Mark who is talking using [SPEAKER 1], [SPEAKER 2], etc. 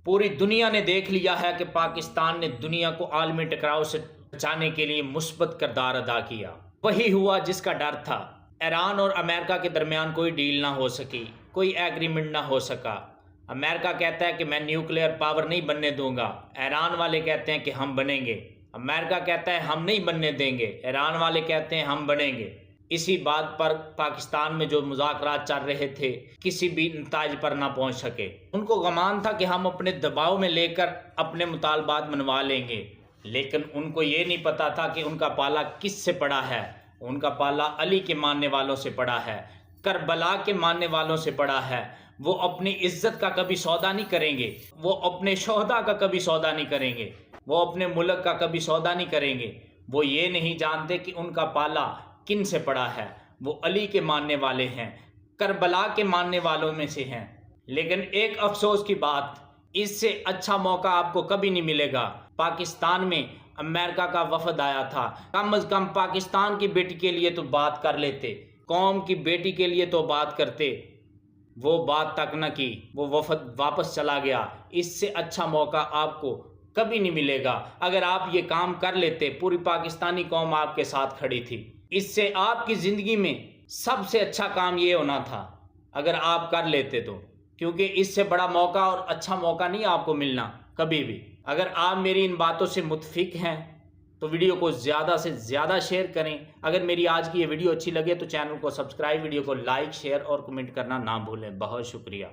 [SPEAKER 1] पूरी दुनिया ने देख लिया है कि पाकिस्तान ने दुनिया को आलमी टकराव से बचाने के लिए मुस्बत किरदार अदा किया। वही हुआ जिसका डर था। ईरान और अमेरिका के दरमियान कोई डील ना हो सकी, कोई एग्रीमेंट ना हो सका। अमेरिका कहता है कि मैं न्यूक्लियर पावर नहीं बनने दूंगा, ईरान वाले कहते हैं कि हम बनेंगे। अमेरिका कहता है हम नहीं बनने देंगे, ईरान वाले कहते हैं हम बनेंगे। इसी बात पर पाकिस्तान में जो मुज़ाकरात चल रहे थे किसी भी नताज पर ना पहुंच सके। उनको गुमान था कि हम अपने दबाव में लेकर अपने मुतालबात मनवा लेंगे, लेकिन उनको ये नहीं पता था कि उनका पाला किस से पड़ा है। उनका पाला अली के मानने वालों से पड़ा है, करबला के मानने वालों से पड़ा है। वो अपनी इज्जत का कभी सौदा नहीं करेंगे, वो अपने शोहदा का कभी सौदा नहीं करेंगे, वो अपने मुल्क का कभी सौदा नहीं करेंगे। वो ये नहीं जानते कि उनका पाला किन से पड़ा है। वो अली के मानने वाले हैं, करबला के मानने वालों में से हैं। लेकिन एक अफसोस की बात, इससे अच्छा मौका आपको कभी नहीं मिलेगा। पाकिस्तान में अमेरिका का वफद आया था, कम अज कम पाकिस्तान की बेटी के लिए तो बात कर लेते, कौम की बेटी के लिए तो बात करते। वो बात तक न की, वो वफद वापस चला गया। इससे अच्छा मौका आपको कभी नहीं मिलेगा। अगर आप ये काम कर लेते, पूरी पाकिस्तानी कौम आपके साथ खड़ी थी। इससे आपकी ज़िंदगी में सबसे अच्छा काम ये होना था अगर आप कर लेते तो, क्योंकि इससे बड़ा मौका और अच्छा मौका नहीं आपको मिलना कभी भी। अगर आप मेरी इन बातों से मुत्फिक हैं तो वीडियो को ज़्यादा से ज़्यादा शेयर करें। अगर मेरी आज की ये वीडियो अच्छी लगे तो चैनल को सब्सक्राइब, वीडियो को लाइक, शेयर और कमेंट करना ना भूलें। बहुत शुक्रिया।